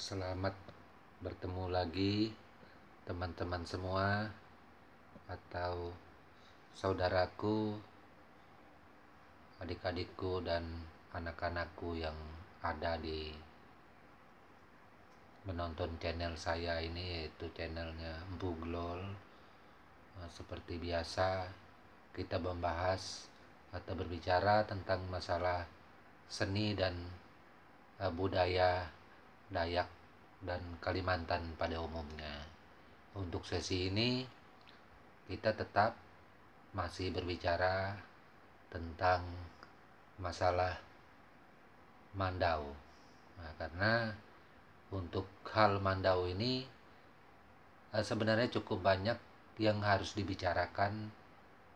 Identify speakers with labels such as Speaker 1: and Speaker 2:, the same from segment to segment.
Speaker 1: Selamat bertemu lagi teman-teman semua atau saudaraku, adik-adikku dan anak-anakku yang ada di menonton channel saya ini, yaitu channelnya Empu Glol. Seperti biasa kita membahas atau berbicara tentang masalah seni dan budaya Dayak dan Kalimantan pada umumnya. Untuk sesi ini kita tetap masih berbicara tentang masalah Mandau. Karena untuk hal Mandau ini sebenarnya cukup banyak yang harus dibicarakan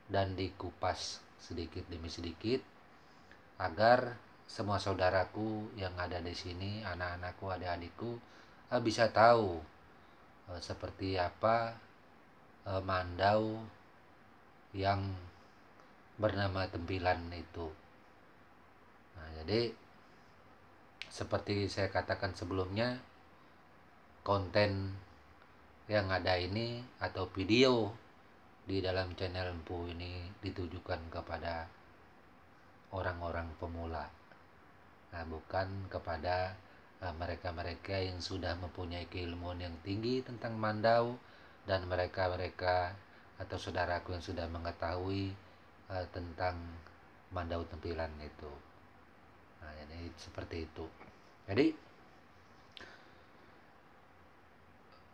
Speaker 1: dan dikupas sedikit demi sedikit agar semua saudaraku yang ada di sini, anak-anakku, adik-adikku bisa tahu seperti apa Mandau yang bernama Tempilan itu. Jadi seperti saya katakan sebelumnya, konten yang ada ini atau video di dalam channel Empu ini ditujukan kepada orang-orang pemula, bukan kepada mereka-mereka yang sudah mempunyai keilmuan yang tinggi tentang Mandau dan mereka-mereka atau saudaraku yang sudah mengetahui tentang Mandau Tempilan itu. Jadi seperti itu. Jadi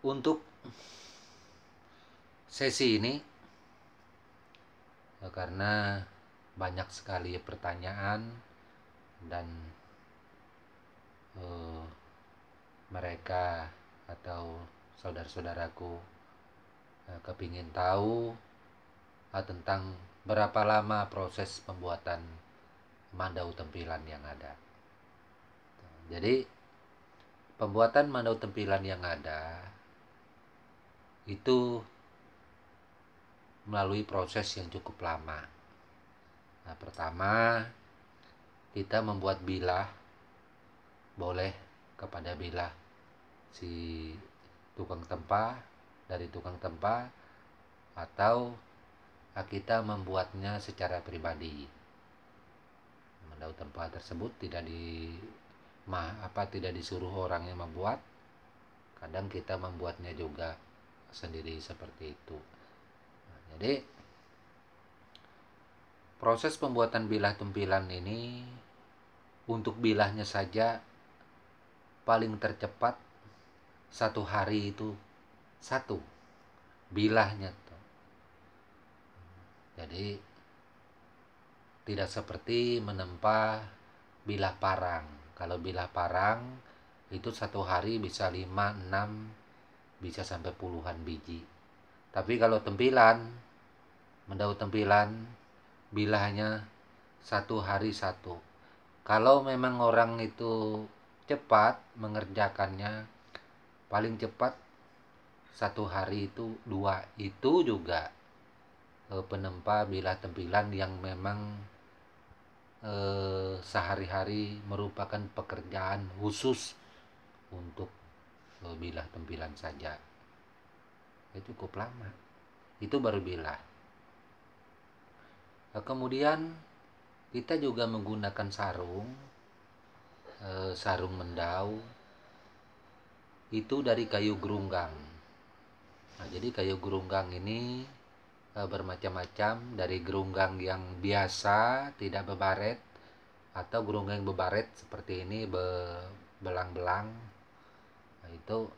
Speaker 1: untuk sesi ini karena banyak sekali pertanyaan dan mereka atau saudara-saudaraku kepingin tahu tentang berapa lama proses pembuatan Mandau Tempilan yang ada. Jadi pembuatan Mandau Tempilan yang ada itu melalui proses yang cukup lama. Pertama, kita membuat bilah, boleh kepada bilah si tukang tempa, dari tukang tempa, atau kita membuatnya secara pribadi. Mandau tempa tersebut tidak disuruh orang yang membuat. Kadang kita membuatnya juga sendiri seperti itu. Jadi proses pembuatan bilah tempilan ini untuk bilahnya saja paling tercepat 1 hari itu 1 bilahnya. Jadi tidak seperti menempa bilah parang. Kalau bilah parang itu 1 hari bisa 5, 6, bisa sampai puluhan biji. Tapi kalau tempilan, Mandau Tempilan, bilahnya 1 hari 1. Kalau memang orang itu cepat mengerjakannya, paling cepat 1 hari itu 2. Itu juga penempa bilah tempilan yang memang sehari-hari merupakan pekerjaan khusus untuk bilah tempilan saja. Itu cukup lama. Itu baru bilah. Kemudian kita juga menggunakan sarung mendau itu dari kayu gerunggang. Jadi kayu gerunggang ini bermacam-macam, dari gerunggang yang biasa tidak bebaret atau gerunggang yang bebaret seperti ini belang-belang. Itu.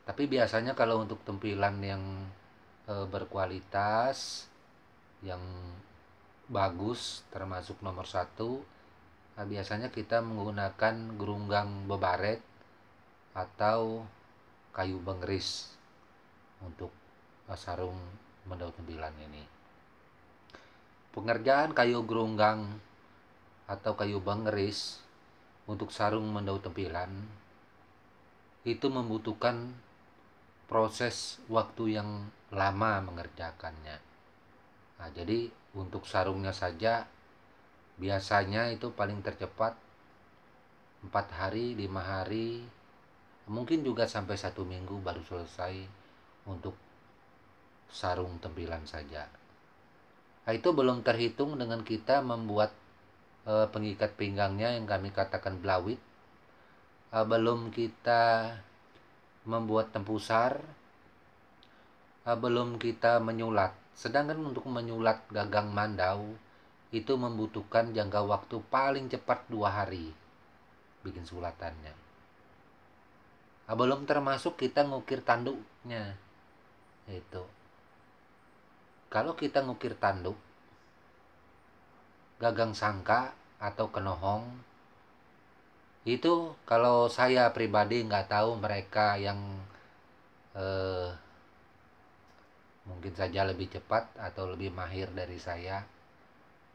Speaker 1: Tapi biasanya kalau untuk tempilan yang berkualitas, yang bagus, termasuk nomor 1, biasanya kita menggunakan gerunggang bebaret atau kayu bengris untuk sarung Mandau Tempilan ini. Pengerjaan kayu gerunggang atau kayu bengris untuk sarung Mandau Tempilan itu membutuhkan proses waktu yang lama mengerjakannya. Jadi untuk sarungnya saja biasanya itu paling tercepat 4 hari, 5 hari Mungkin juga sampai 1 minggu baru selesai untuk sarung tempilan saja. Nah, itu belum terhitung dengan kita membuat pengikat pinggangnya yang kami katakan blawit. Belum kita membuat tempusar, belum kita menyulat. Sedangkan untuk menyulat gagang mandau itu membutuhkan jangka waktu paling cepat 2 hari bikin sulatannya. Belum termasuk kita ngukir tanduknya. Itu. Kalau kita ngukir tanduk, gagang sangka atau kenohong, itu kalau saya pribadi nggak tahu mereka yang eh, mungkin saja lebih cepat atau lebih mahir dari saya.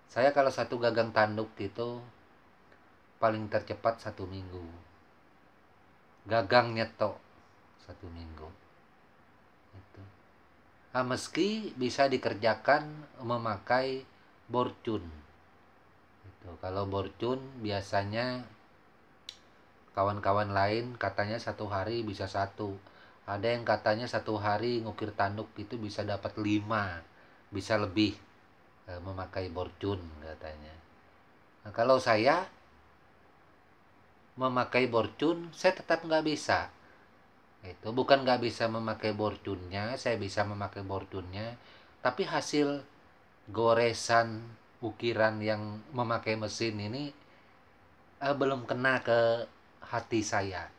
Speaker 1: Saya kalau satu gagang tanduk itu paling tercepat 1 minggu. Gagang nyetok 1 minggu. Itu. Meski bisa dikerjakan memakai borcun. Itu. Kalau borcun biasanya kawan-kawan lain katanya 1 hari bisa 1. Ada yang katanya 1 hari ngukir tanduk itu bisa dapat 5, bisa lebih memakai borcun katanya. Nah, kalau saya memakai borcun, saya tetap nggak bisa. Itu bukan nggak bisa memakai borcunnya, saya bisa memakai borcunnya, tapi hasil goresan ukiran yang memakai mesin ini belum kena ke hati saya,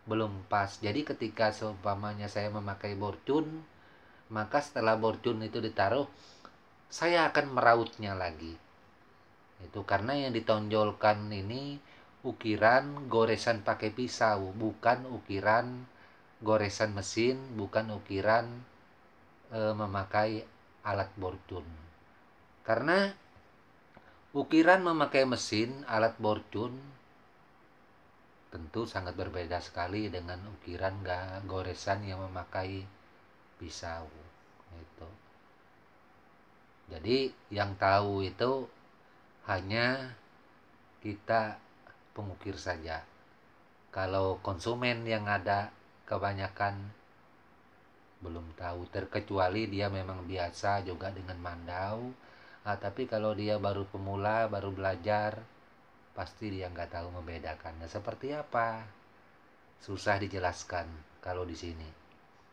Speaker 1: belum pas. Jadi ketika seumpamanya saya memakai borcun, maka setelah borcun itu ditaruh, saya akan merautnya lagi. Itu karena yang ditonjolkan ini ukiran goresan pakai pisau, bukan ukiran goresan mesin, bukan ukiran memakai alat borcun. Karena ukiran memakai mesin alat borcun tentu sangat berbeda sekali dengan ukiran goresan yang memakai pisau. Itu. Jadi yang tahu itu hanya kita pengukir saja. Kalau konsumen yang ada kebanyakan belum tahu, terkecuali dia memang biasa juga dengan mandau. Tapi kalau dia baru pemula, baru belajar, pasti dia nggak tahu membedakannya seperti apa. Susah dijelaskan kalau di sini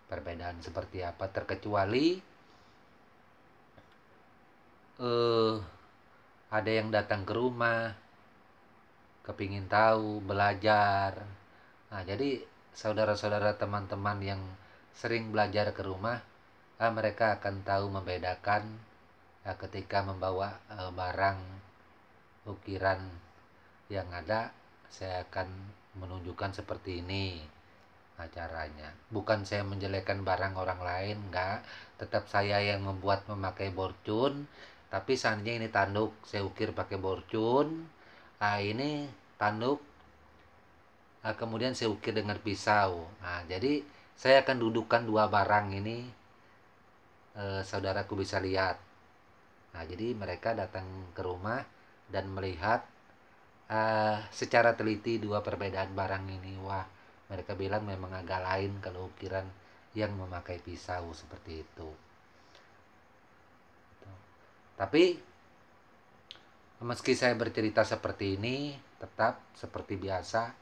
Speaker 1: perbedaan seperti apa, terkecuali ada yang datang ke rumah kepingin tahu, belajar. Nah, jadi saudara-saudara teman-teman yang sering belajar ke rumah, mereka akan tahu membedakan ketika membawa barang ukiran yang ada. Saya akan menunjukkan seperti ini caranya. Bukan saya menjelekkan barang orang lain, enggak. Tetap saya yang membuat memakai borcun, tapi seandainya ini tanduk saya ukir pakai borcun. Ini tanduk kemudian saya ukir dengan pisau. Jadi saya akan dudukkan dua barang ini, saudaraku bisa lihat. Jadi mereka datang ke rumah dan melihat secara teliti dua perbedaan barang ini. Wah, mereka bilang memang agak lain kalau ukiran yang memakai pisau seperti itu. Tapi meski saya bercerita seperti ini, tetap seperti biasa,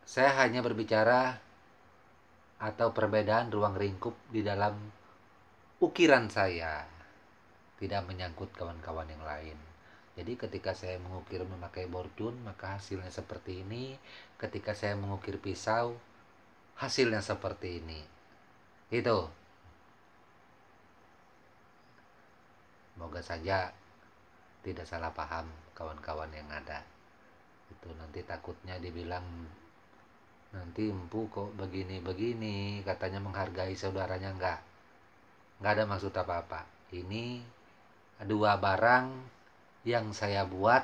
Speaker 1: saya hanya berbicara atau perbedaan ruang lingkup di dalam ukiran saya, tidak menyangkut kawan-kawan yang lain. Jadi ketika saya mengukir memakai borcun, maka hasilnya seperti ini. Ketika saya mengukir pisau, hasilnya seperti ini. Itu. Semoga saja tidak salah paham kawan-kawan yang ada. Itu nanti takutnya dibilang nanti empu kok begini-begini, katanya menghargai saudaranya. Enggak ada maksud apa-apa. Ini dua barang yang saya buat,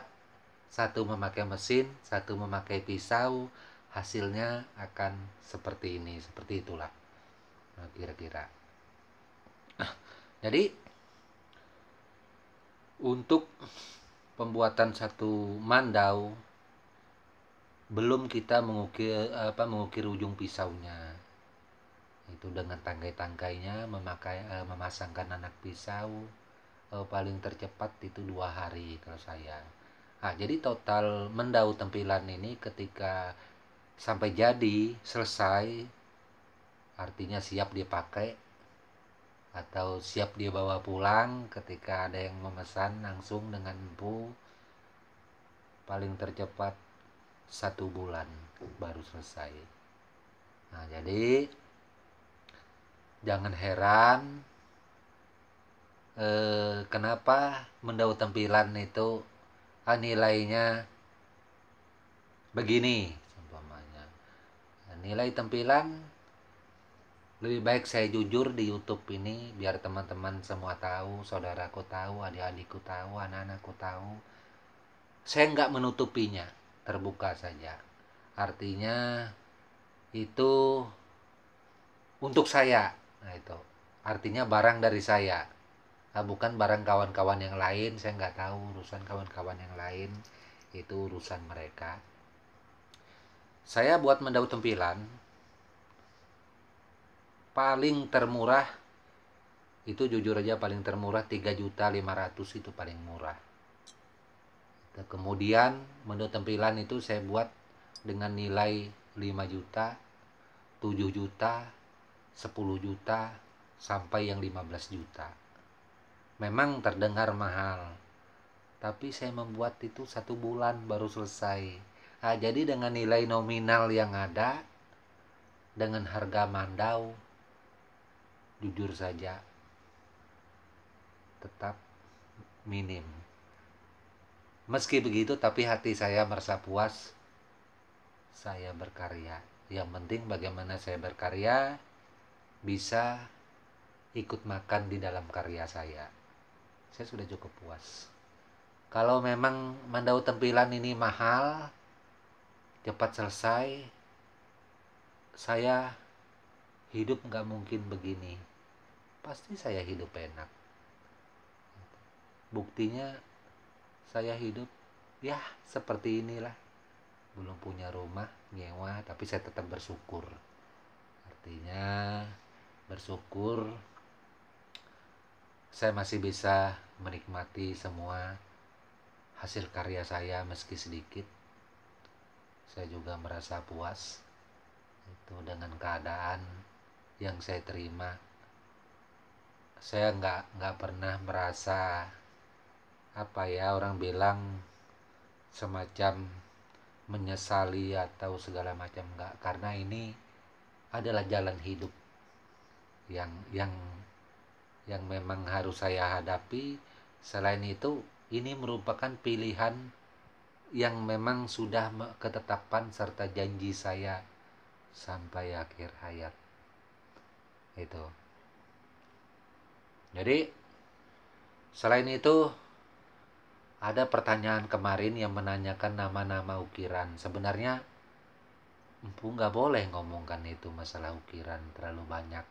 Speaker 1: satu memakai mesin, satu memakai pisau, hasilnya akan seperti ini, seperti itulah kira-kira. Jadi untuk pembuatan satu mandau belum kita mengukir ujung pisaunya. Itu dengan tangkai-tangkainya memasangkan anak pisau, paling tercepat itu 2 hari kalau saya. Nah, jadi total mendau tempilan ini ketika sampai jadi selesai, artinya siap dipakai atau siap dibawa pulang ketika ada yang memesan langsung dengan empu, paling tercepat 1 bulan baru selesai. Nah, jadi jangan heran kenapa mendau tempilan itu nilainya begini umpamanya. Nilai tempilan lebih baik saya jujur di YouTube ini biar teman-teman semua tahu, saudaraku tahu, adik-adikku tahu, anak-anakku tahu. Saya nggak menutupinya, terbuka saja. Artinya itu untuk saya. Nah itu artinya barang dari saya. Nah, bukan barang kawan-kawan yang lain. Saya nggak tahu urusan kawan-kawan yang lain. Itu urusan mereka. Saya buat mendau tempilan paling termurah itu, jujur aja paling termurah 3.500.000 itu paling murah. Kemudian mendau tempilan itu saya buat dengan nilai 5 juta, 7 juta, 10 juta, sampai yang 15 juta. Memang terdengar mahal, tapi saya membuat itu 1 bulan baru selesai. Nah, jadi dengan nilai nominal yang ada, dengan harga mandau, jujur saja tetap minim. Meski begitu, tapi hati saya merasa puas saya berkarya. Yang penting bagaimana saya berkarya bisa ikut makan di dalam karya saya. Saya sudah cukup puas. Kalau memang mandau tempilan ini mahal, cepat selesai, saya hidup nggak mungkin begini. Pasti saya hidup enak. Buktinya saya hidup ya seperti inilah. Belum punya rumah, nyewa, tapi saya tetap bersyukur. Artinya bersyukur saya masih bisa menikmati semua hasil karya saya meski sedikit. Saya juga merasa puas itu dengan keadaan yang saya terima. Saya nggak pernah merasa apa ya, orang bilang semacam menyesali atau segala macam, enggak, karena ini adalah jalan hidup yang yang memang harus saya hadapi. Selain itu, ini merupakan pilihan yang memang sudah ketetapan serta janji saya sampai akhir hayat. Itu. Jadi, selain itu ada pertanyaan kemarin yang menanyakan nama-nama ukiran. Sebenarnya empu nggak boleh ngomongkan itu masalah ukiran terlalu banyak.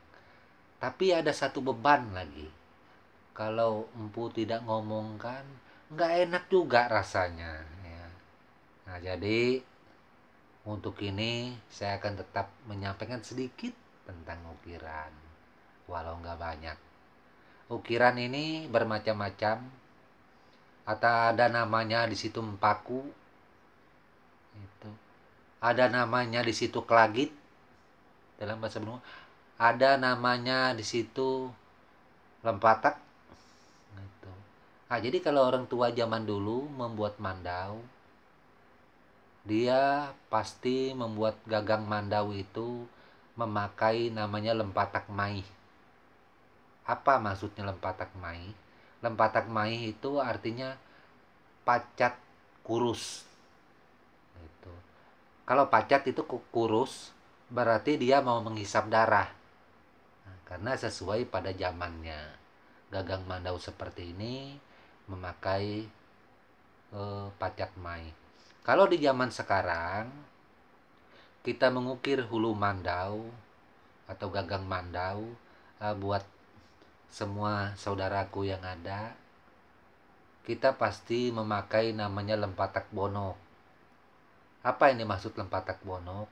Speaker 1: Tapi ada satu beban lagi. Kalau empu tidak ngomongkan, nggak enak juga rasanya. Ya. Nah, jadi untuk ini saya akan tetap menyampaikan sedikit tentang ukiran, walau nggak banyak. Ukiran ini bermacam-macam. Atau ada namanya di situ Empaku, itu. Ada namanya di situ Kelagit dalam bahasa Benoa. Ada namanya di situ Lempatak. Gitu. Nah, jadi kalau orang tua zaman dulu membuat mandau, dia pasti membuat gagang mandau itu memakai namanya Lempatak Mai. Apa maksudnya Lempatak Mai? Lempatak Mai itu artinya pacat kurus. Itu. Kalau pacat itu kurus, berarti dia mau menghisap darah. Nah, karena sesuai pada zamannya. Gagang mandau seperti ini memakai pacat mai. Kalau di zaman sekarang, kita mengukir hulu mandau atau gagang mandau buat semua saudaraku yang ada, kita pasti memakai namanya Lempatak Bono. Apa ini maksud Lempatak Bonok?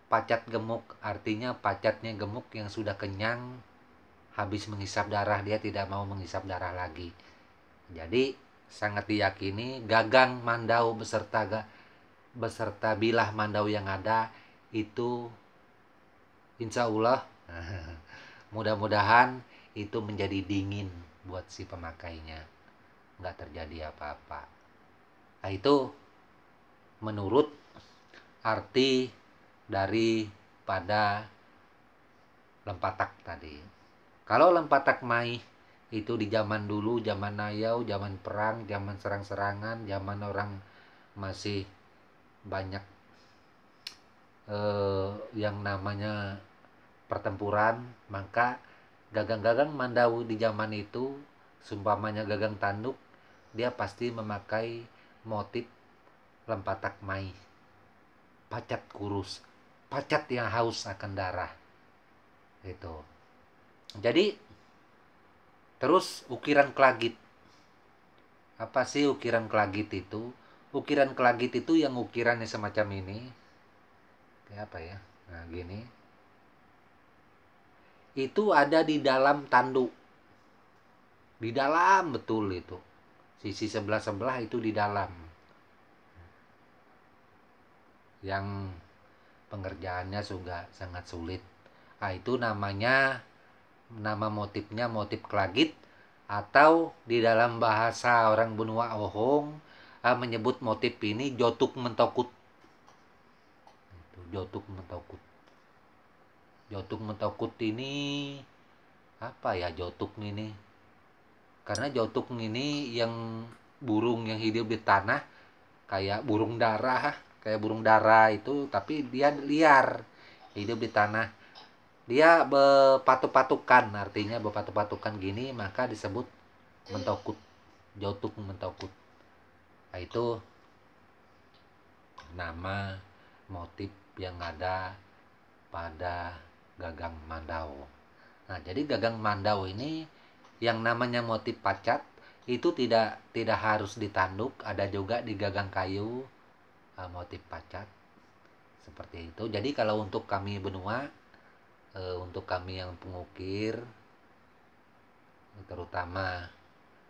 Speaker 1: Pacat gemuk, artinya pacatnya gemuk yang sudah kenyang, habis menghisap darah, dia tidak mau menghisap darah lagi. Jadi sangat diyakini gagang mandau beserta bilah mandau yang ada itu, insya Allah mudah-mudahan itu menjadi dingin buat si pemakainya, nggak terjadi apa-apa. Nah, itu menurut arti daripada Lempatak tadi. Kalau Lempatak Mai itu di zaman dulu, zaman Nayau, zaman perang, zaman serang-serangan, zaman orang masih banyak yang namanya pertempuran, maka gagang-gagang Mandau di zaman itu, sumpamanya gagang tanduk, dia pasti memakai motif Lempatak Mai, pacat kurus, pacat yang haus akan darah itu. Jadi terus ukiran kelagit. Apa sih ukiran kelagit itu? Ukiran kelagit itu yang ukirannya semacam ini. Kayak apa ya? Nah, gini. Itu ada di dalam tanduk. Di dalam betul itu. Sisi sebelah-sebelah itu di dalam. Yang pengerjaannya juga sangat sulit. Nah, itu namanya, nama motifnya motif kelagit, atau di dalam bahasa orang benua Ohong menyebut motif ini jotuk mentokut. Jotuk mentokut. Jotuk mentokut ini apa ya jotuk ini? Karena jotuk ini yang burung yang hidup di tanah, kayak burung dara itu, tapi dia liar, hidup di tanah. Dia berpatuk-patukan, artinya berpatuk-patukan gini, maka disebut mentokut, jotuk mentokut. Nah, itu nama motif yang ada pada gagang Mandau. Nah, jadi gagang Mandau ini yang namanya motif pacat itu tidak harus ditanduk, ada juga di gagang kayu motif pacat seperti itu. Jadi kalau untuk kami benua, untuk kami yang pengukir, terutama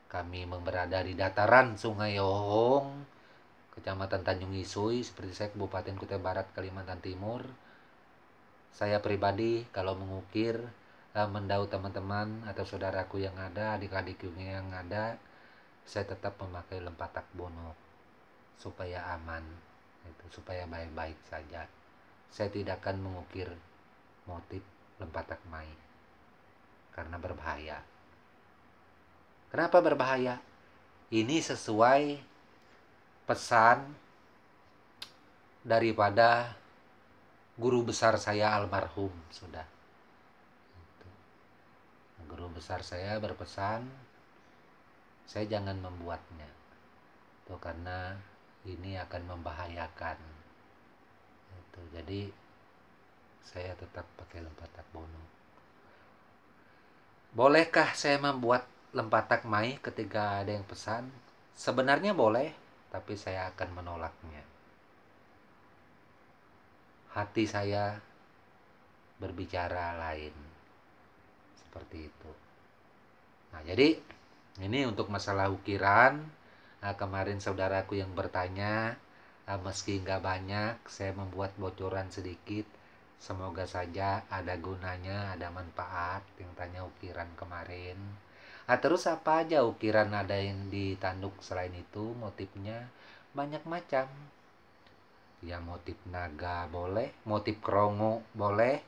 Speaker 1: kami berada di dataran Sungai Ohong, Kecamatan Tanjung Isui, seperti saya Kabupaten Kutai Barat, Kalimantan Timur. Saya pribadi kalau mengukir, mendau teman-teman atau saudaraku yang ada, adik-adikku yang ada, saya tetap memakai Lempatak Bonok supaya aman, supaya baik-baik saja. Saya tidak akan mengukir motif Lempatak Mai karena berbahaya. Kenapa berbahaya? Ini sesuai pesan daripada guru besar saya almarhum sudah. Guru besar saya berpesan, saya jangan membuatnya. Itu karena ini akan membahayakan. Itu. Jadi saya tetap pakai Lempatak Bonok. Bolehkah saya membuat Lempatak Mai ketika ada yang pesan? Sebenarnya boleh, tapi saya akan menolaknya. Hati saya berbicara lain. Seperti itu. Nah, jadi ini untuk masalah ukiran. Nah, kemarin saudaraku yang bertanya, meski nggak banyak, saya membuat bocoran sedikit. Semoga saja ada gunanya, ada manfaat yang tanya ukiran kemarin. Nah, terus apa aja ukiran ada yang ditanduk selain itu, motifnya banyak macam. Ya, motif naga boleh, motif kerongo boleh.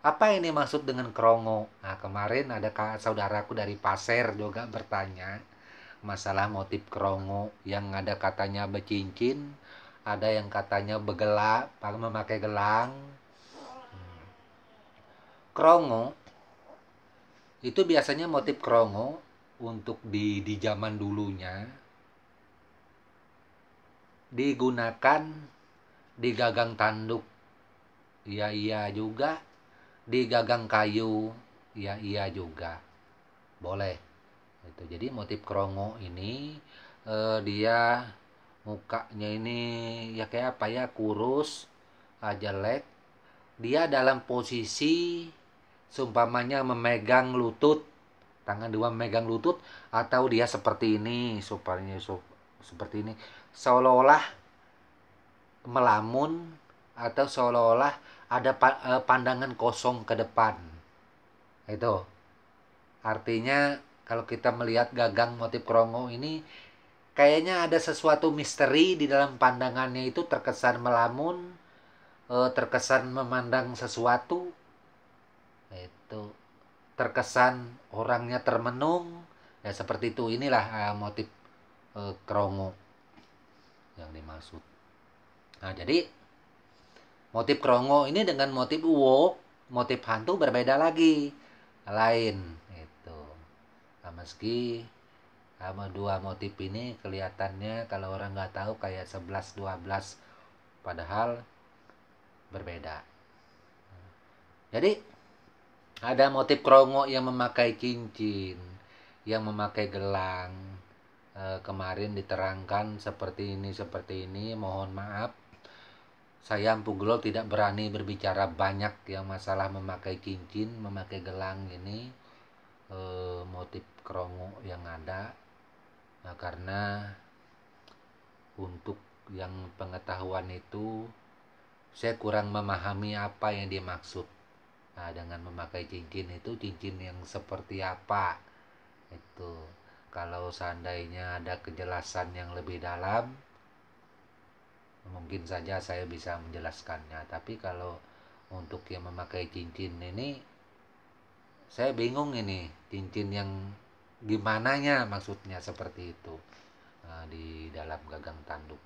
Speaker 1: Apa ini maksud dengan kerongo? Nah, kemarin ada saudaraku dari Pasir juga bertanya masalah motif kerongo, yang ada katanya becincin, ada yang katanya begelak, memakai gelang. Kerongo itu biasanya motif kerongo untuk di zaman dulunya digunakan di gagang tanduk, iya juga, di gagang kayu, iya juga, boleh. Itu jadi motif kerongo ini dia mukanya ini ya kayak apa ya, kurus, jelek. Dia dalam posisi seumpamanya memegang lutut, tangan dua memegang lutut, atau dia seperti ini, seperti ini, seolah-olah melamun, atau seolah-olah ada pandangan kosong ke depan. Itu artinya kalau kita melihat gagang motif krongo ini, kayaknya ada sesuatu misteri di dalam pandangannya, itu terkesan melamun, terkesan memandang sesuatu, itu terkesan orangnya termenung, ya seperti itu. Inilah motif krongo yang dimaksud. Nah, jadi motif krongo ini dengan motif uwok, motif hantu berbeda lagi, lain itu. Nah, meski sama dua motif ini kelihatannya kalau orang nggak tahu kayak 11-12, padahal berbeda. Jadi ada motif krongo yang memakai cincin, yang memakai gelang. Kemarin diterangkan seperti ini. Mohon maaf, saya Empu Gelo tidak berani berbicara banyak yang masalah memakai cincin, memakai gelang ini, motif krongo yang ada. Nah, karena untuk yang pengetahuan itu saya kurang memahami apa yang dimaksud. Nah, dengan memakai cincin itu, cincin yang seperti apa itu. Kalau seandainya ada kejelasan yang lebih dalam, mungkin saja saya bisa menjelaskannya. Tapi kalau untuk yang memakai cincin ini, saya bingung ini, cincin yang gimananya maksudnya seperti itu. Di dalam gagang tanduk.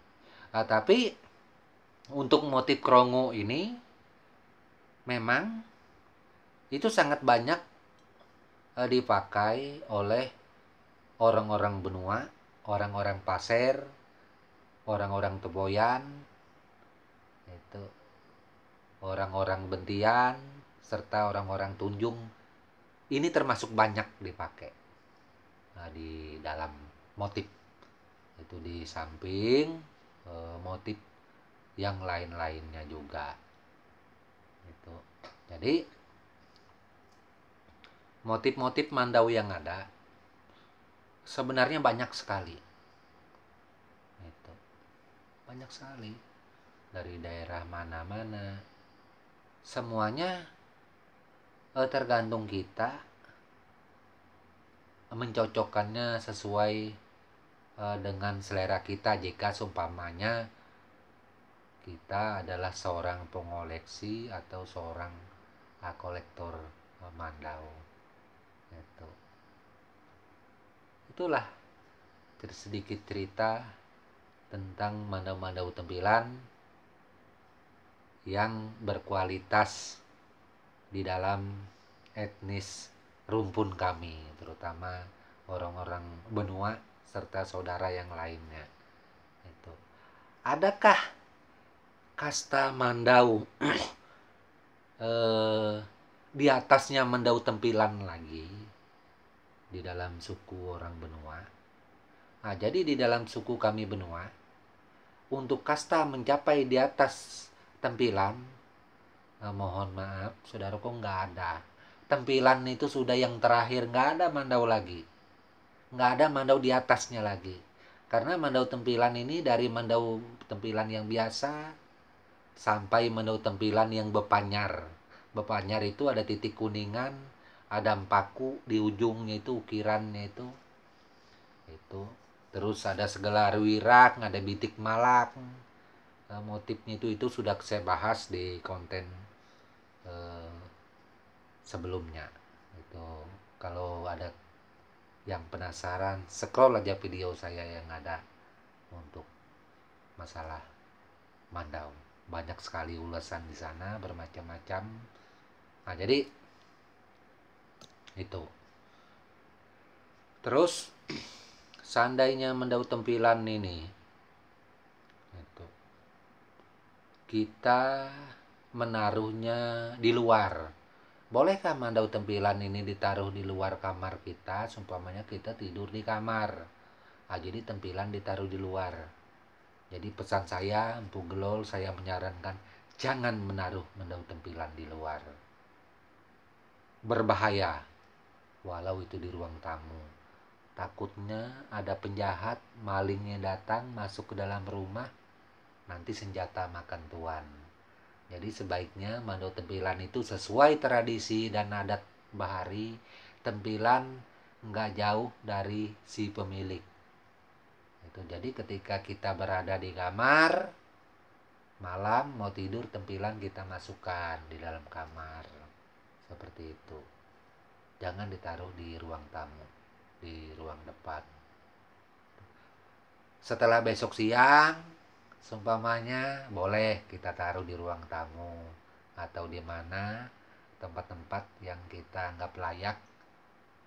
Speaker 1: Tapi untuk motif krongo ini memang itu sangat banyak dipakai oleh orang-orang benua, orang-orang pasir, orang-orang Teboyan, itu orang-orang Bentian, serta orang-orang Tunjung. Ini termasuk banyak dipakai di dalam motif. Itu di samping motif yang lain-lainnya juga. Itu. Jadi motif-motif Mandau yang ada sebenarnya banyak sekali. Itu. Banyak sekali. Dari daerah mana-mana. Semuanya tergantung kita mencocokkannya sesuai dengan selera kita. Jika seumpamanya kita adalah seorang pengoleksi atau seorang kolektor Mandau. Itulah sedikit cerita tentang Mandau-Mandau Tempilan yang berkualitas di dalam etnis rumpun kami, terutama orang-orang benua serta saudara yang lainnya. Itu. Adakah kasta Mandau di atasnya Mandau Tempilan lagi di dalam suku orang benua? Nah, jadi di dalam suku kami benua, untuk kasta mencapai di atas Tempilan, mohon maaf saudaraku, nggak ada. Tempilan itu sudah yang terakhir, nggak ada Mandau lagi, nggak ada Mandau di atasnya lagi. Karena Mandau Tempilan ini dari Mandau Tempilan yang biasa sampai Mandau Tempilan yang bepanyar. Bepanyar itu ada titik kuningan, ada empaku di ujungnya, itu ukirannya itu. Terus ada segelar wirak, ada bitik malak. Motifnya itu sudah saya bahas di konten sebelumnya. Itu kalau ada yang penasaran, scroll aja video saya yang ada untuk masalah Mandau. Banyak sekali ulasan di sana, bermacam-macam. Nah, jadi itu. Terus seandainya Mandau Tempilan ini itu, kita menaruhnya di luar. Bolehkah Mandau Tempilan ini ditaruh di luar kamar kita? Sumpamanya kita tidur di kamar. Jadi tempilan ditaruh di luar. Jadi pesan saya, Empu Gelol, saya menyarankan jangan menaruh mandau tempilan di luar. Berbahaya, walau itu di ruang tamu. Takutnya ada penjahat, malingnya datang masuk ke dalam rumah, nanti senjata makan tuan. Jadi sebaiknya mandau tempilan itu sesuai tradisi dan adat bahari. Tempilan nggak jauh dari si pemilik. Itu jadi ketika kita berada di kamar, malam mau tidur, tempilan kita masukkan di dalam kamar. Seperti itu. Jangan ditaruh di ruang tamu, di ruang depan. Setelah besok siang, seumpamanya boleh kita taruh di ruang tamu atau di mana tempat-tempat yang kita anggap layak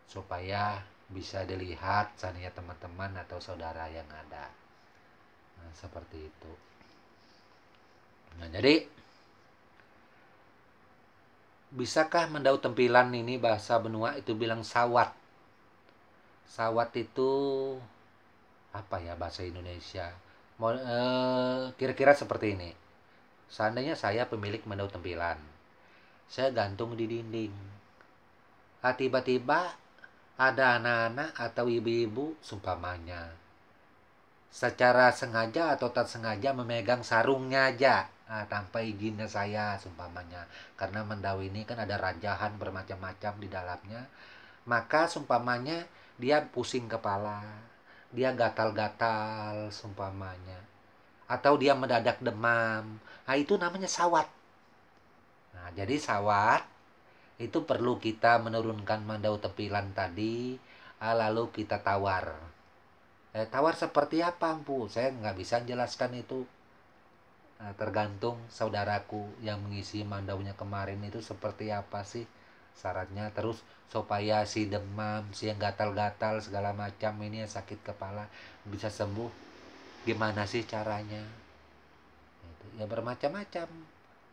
Speaker 1: supaya bisa dilihat seandainya teman-teman atau saudara yang ada. Nah, seperti itu. Nah, jadi bisakah mendau tempilan ini bahasa benua itu bilang sawat. Sawat itu apa ya bahasa Indonesia? Kira-kira seperti ini. Seandainya saya pemilik mendau tempilan, saya gantung di dinding. Tiba-tiba ada anak-anak atau ibu-ibu sumpamanya secara sengaja atau tak sengaja memegang sarungnya aja, tanpa izinnya saya sumpamanya, karena mendau ini kan ada rajahan bermacam-macam di dalamnya, maka sumpamanya dia pusing kepala, dia gatal-gatal sumpamanya, atau dia mendadak demam, nah itu namanya sawat. Nah jadi sawat itu perlu kita menurunkan mandau tempilan tadi, lalu kita tawar. Tawar seperti apa, Empu? Saya nggak bisa menjelaskan itu. Tergantung saudaraku yang mengisi mandaunya kemarin itu seperti apa sih syaratnya. Terus supaya si demam, si yang gatal-gatal segala macam ini yang sakit kepala bisa sembuh. Gimana sih caranya? Ya bermacam-macam.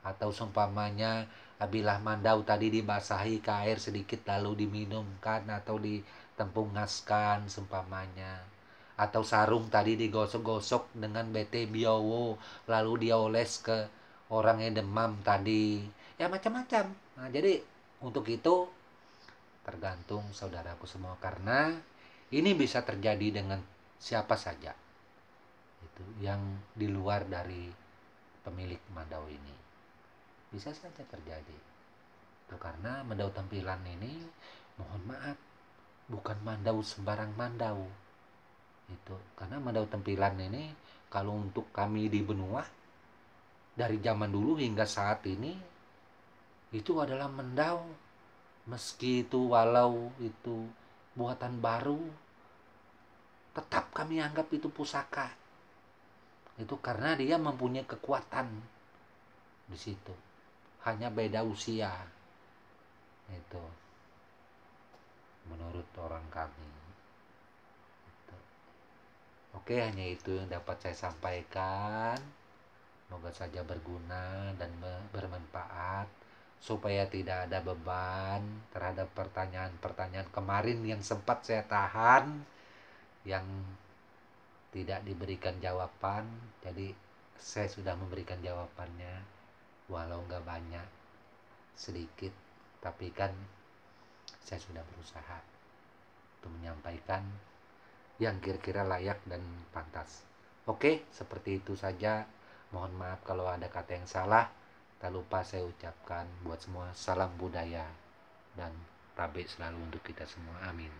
Speaker 1: Atau seumpamanya bilah mandau tadi dibasahi ke air sedikit lalu diminumkan atau ditempungaskan seumpamanya, atau sarung tadi digosok-gosok dengan BT Biowo lalu dioles ke orang yang demam tadi, ya macam-macam. Nah jadi untuk itu tergantung saudaraku semua, karena ini bisa terjadi dengan siapa saja itu yang di luar dari pemilik mandau ini, bisa saja terjadi. Itu karena mandau tampilan ini, mohon maaf, bukan mandau sembarang mandau. Itu karena mandau tampilan ini kalau untuk kami di benua dari zaman dulu hingga saat ini itu adalah mandau, meski itu walau itu buatan baru, tetap kami anggap itu pusaka. Itu karena dia mempunyai kekuatan di situ. Hanya beda usia. Itu menurut orang kami. Itu. Oke, hanya itu yang dapat saya sampaikan. Semoga saja berguna dan bermanfaat supaya tidak ada beban terhadap pertanyaan-pertanyaan kemarin yang sempat saya tahan, yang tidak diberikan jawaban. Jadi saya sudah memberikan jawabannya, walau nggak banyak, sedikit, tapi kan saya sudah berusaha untuk menyampaikan yang kira-kira layak dan pantas. Oke, seperti itu saja. Mohon maaf kalau ada kata yang salah. Tak lupa saya ucapkan buat semua salam budaya dan tabe selalu untuk kita semua. Amin.